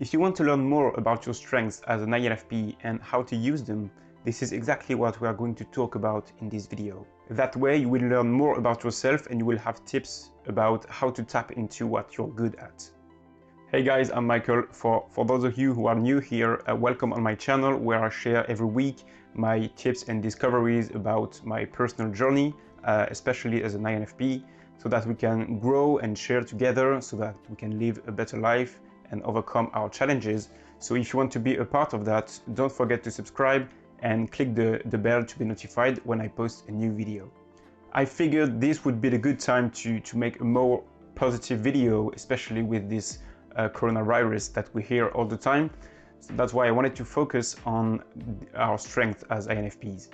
If you want to learn more about your strengths as an INFP and how to use them, this is exactly what we are going to talk about in this video. That way you will learn more about yourself and you will have tips about how to tap into what you're good at. Hey guys, I'm Michael. For those of you who are new here, welcome on my channel where I share every week my tips and discoveries about my personal journey, especially as an INFP, so that we can grow and share together so that we can live a better life and overcome our challenges. So if you want to be a part of that, don't forget to subscribe and click the bell to be notified when I post a new video. I figured this would be the good time to make a more positive video, especially with this coronavirus that we hear all the time. So that's why I wanted to focus on our strength as INFPs.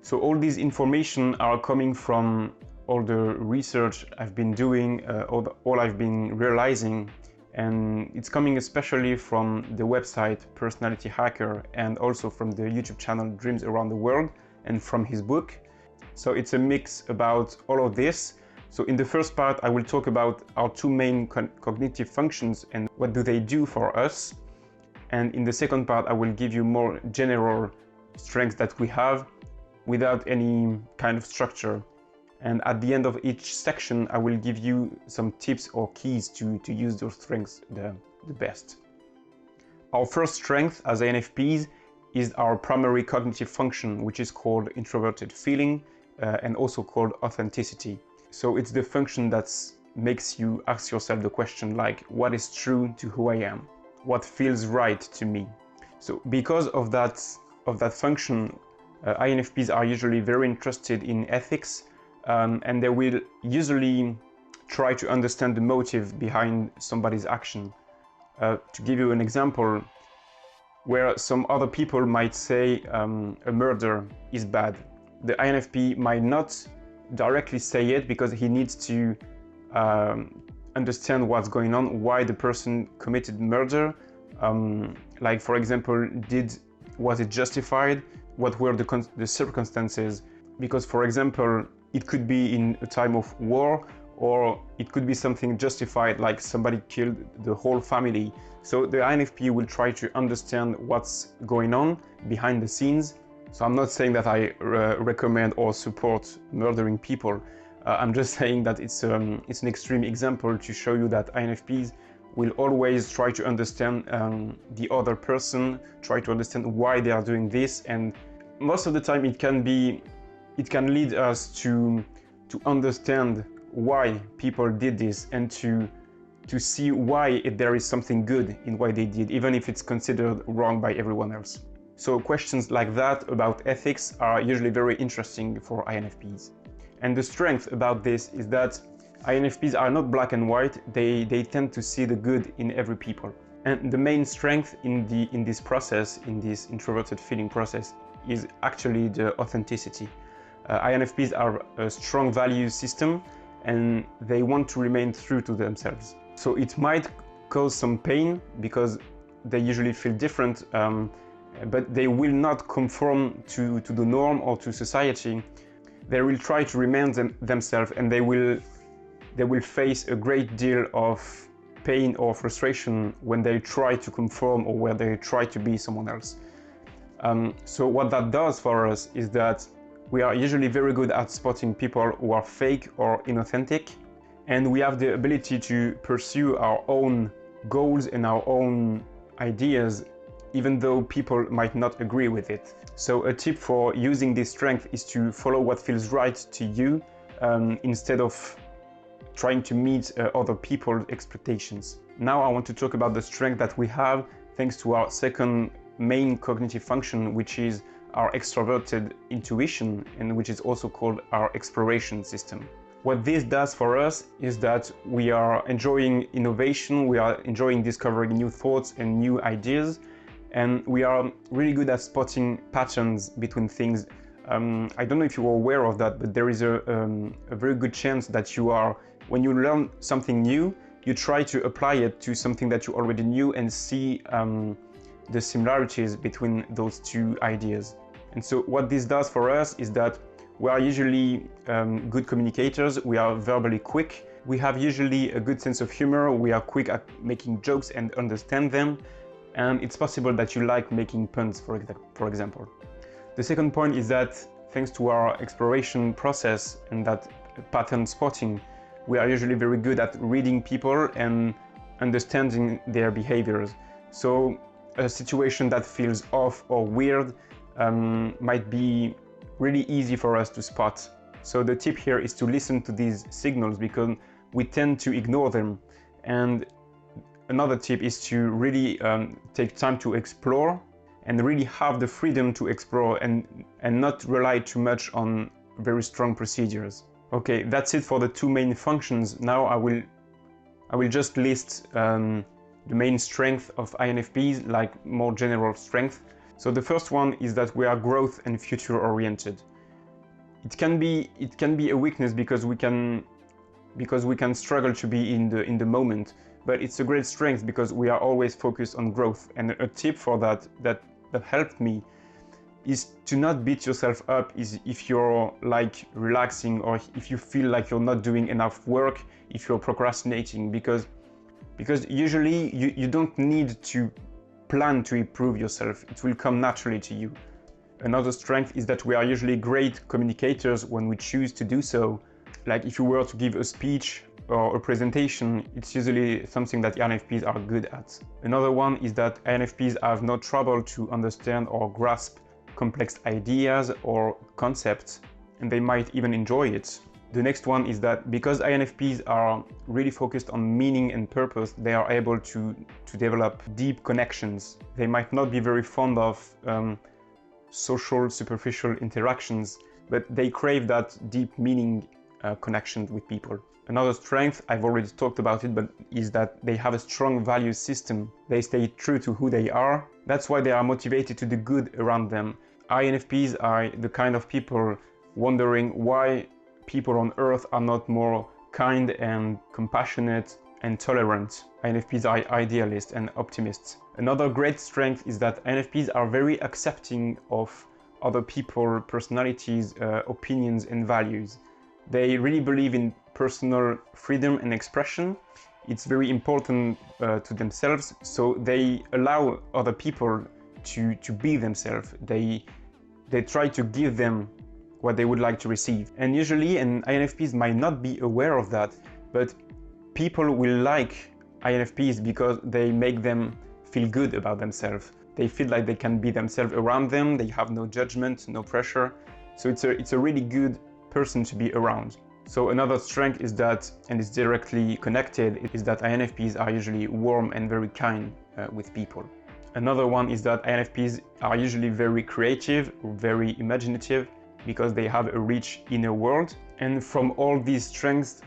So all these information are coming from all the research I've been doing, all I've been realizing, and it's coming especially from the website Personality Hacker and also from the YouTube channel Dreams Around the World and from his book. So it's a mix about all of this. So in the first part I will talk about our two main cognitive functions and what do they do for us. And in the second part I will give you more general strengths that we have without any kind of structure. And at the end of each section, I will give you some tips or keys to use those strengths the best. Our first strength as INFPs is our primary cognitive function, which is called introverted feeling and also called authenticity. So it's the function that makes you ask yourself the question like, what is true to who I am? What feels right to me? So because of that function, INFPs are usually very interested in ethics, and they will usually try to understand the motive behind somebody's action. To give you an example, where some other people might say a murder is bad, the INFP might not directly say it because he needs to understand what's going on, why the person committed murder. Like for example, was it justified? What were the circumstances? Because for example, it could be in a time of war, or it could be something justified, like somebody killed the whole family. So the INFP will try to understand what's going on behind the scenes. So I'm not saying that I recommend or support murdering people. I'm just saying that it's an extreme example to show you that INFPs will always try to understand the other person, try to understand why they are doing this, and most of the time it can lead us to understand why people did this and to see why there is something good in what they did, even if it's considered wrong by everyone else. So questions like that about ethics are usually very interesting for INFPs. And the strength about this is that INFPs are not black and white, they tend to see the good in every people. And the main strength in this process, in this introverted feeling process, is actually the authenticity. INFPs are a strong value system and they want to remain true to themselves. So it might cause some pain because they usually feel different, but they will not conform to the norm or to society. They will try to remain themselves, and they will face a great deal of pain or frustration when they try to conform or where they try to be someone else. So what that does for us is that we are usually very good at spotting people who are fake or inauthentic, and we have the ability to pursue our own goals and our own ideas, even though people might not agree with it. So a tip for using this strength is to follow what feels right to you instead of trying to meet other people's expectations. Now I want to talk about the strength that we have thanks to our second main cognitive function, which is our extroverted intuition, and which is also called our exploration system. What this does for us is that we are enjoying innovation, we are enjoying discovering new thoughts and new ideas, and we are really good at spotting patterns between things. I don't know if you are aware of that, but there is a very good chance that when you learn something new, you try to apply it to something that you already knew and see the similarities between those two ideas. And so what this does for us is that we are usually good communicators, we are verbally quick, We have usually a good sense of humor, we are quick at making jokes and understand them, and it's possible that you like making puns, for example. The second point is that thanks to our exploration process and that pattern spotting, we are usually very good at reading people and understanding their behaviors. So a situation that feels off or weird might be really easy for us to spot. So the tip here is to listen to these signals because we tend to ignore them. And another tip is to really take time to explore and really have the freedom to explore and not rely too much on very strong procedures. Okay, that's it for the two main functions. Now I will just list the main strength of INFPs, like more general strength. So the first one is that we are growth and future oriented. It can be a weakness because we can struggle to be in the moment, but it's a great strength because we are always focused on growth. And a tip for that helped me is to not beat yourself up if you're like relaxing or if you feel like you're not doing enough work, if you're procrastinating, because usually you don't need to plan to improve yourself. It will come naturally to you. Another strength is that we are usually great communicators when we choose to do so. Like if you were to give a speech or a presentation, it's usually something that INFPs are good at. Another one is that INFPs have no trouble to understand or grasp complex ideas or concepts, and they might even enjoy it. The next one is that because INFPs are really focused on meaning and purpose, they are able to develop deep connections. They might not be very fond of social, superficial interactions, but they crave that deep meaning connection with people. Another strength, I've already talked about it, but is that they have a strong value system. They stay true to who they are. That's why they are motivated to do good around them. INFPs are the kind of people wondering why people on Earth are not more kind and compassionate and tolerant. INFPs are idealists and optimists. Another great strength is that INFPs are very accepting of other people's personalities, opinions and values. They really believe in personal freedom and expression. It's very important to themselves, so they allow other people to be themselves. They try to give them what they would like to receive. And usually, and INFPs might not be aware of that, but people will like INFPs because they make them feel good about themselves. They feel like they can be themselves around them, they have no judgment, no pressure. So it's a really good person to be around. So another strength is that, and it's directly connected, is that INFPs are usually warm and very kind with people. Another one is that INFPs are usually very creative, very imaginative, because they have a rich inner world. And from all these strengths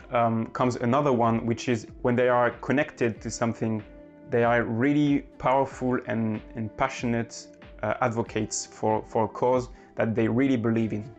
comes another one, which is when they are connected to something, they are really powerful and passionate advocates for a cause that they really believe in.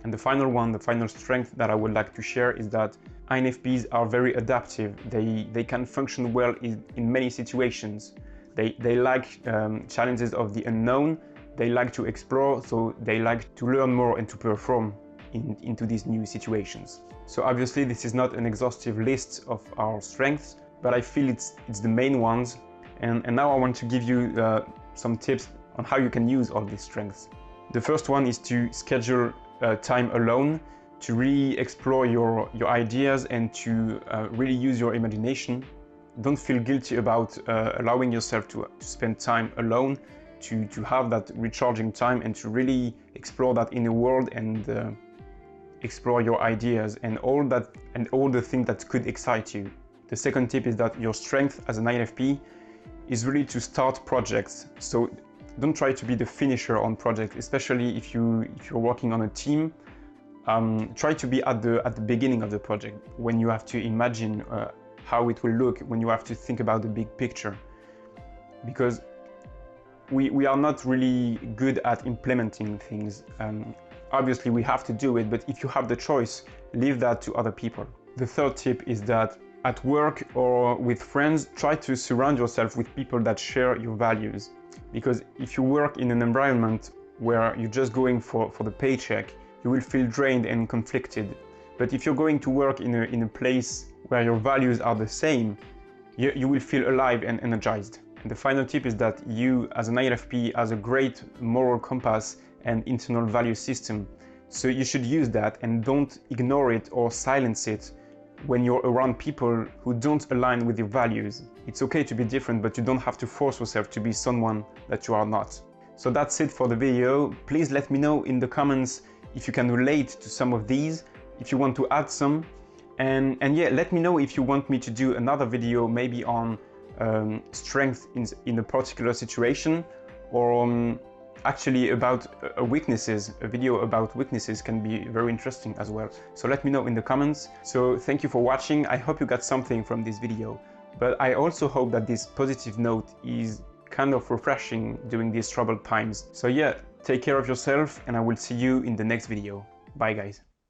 And the final one, the final strength that I would like to share is that INFPs are very adaptive. They can function well in many situations. They like challenges of the unknown. They like to explore, so they like to learn more and to perform into these new situations. So obviously this is not an exhaustive list of our strengths, but I feel it's the main ones. And now I want to give you some tips on how you can use all these strengths. The first one is to schedule time alone, to really explore your ideas and to really use your imagination. Don't feel guilty about allowing yourself to spend time alone, to have that recharging time and to really explore that inner world and explore your ideas and all the things that could excite you. The second tip is that your strength as an INFP is really to start projects. So don't try to be the finisher on projects, especially if you're working on a team. Try to be at the beginning of the project, when you have to imagine how it will look, when you have to think about the big picture. Because we are not really good at implementing things. Obviously we have to do it, but if you have the choice, leave that to other people. The third tip is that at work or with friends, try to surround yourself with people that share your values. Because if you work in an environment where you're just going for the paycheck, you will feel drained and conflicted. But if you're going to work in a place where your values are the same, you will feel alive and energized. And the final tip is that you, as an INFP, has a great moral compass and internal value system. So you should use that and don't ignore it or silence it when you're around people who don't align with your values. It's okay to be different, but you don't have to force yourself to be someone that you are not. So that's it for the video. Please let me know in the comments if you can relate to some of these, if you want to add some. And yeah, let me know if you want me to do another video, maybe on strength in a particular situation, or actually about weaknesses. A video about weaknesses can be very interesting as well. So let me know in the comments. So thank you for watching. I hope you got something from this video, but I also hope that this positive note is kind of refreshing during these troubled times. So yeah, take care of yourself, and I will see you in the next video. Bye guys.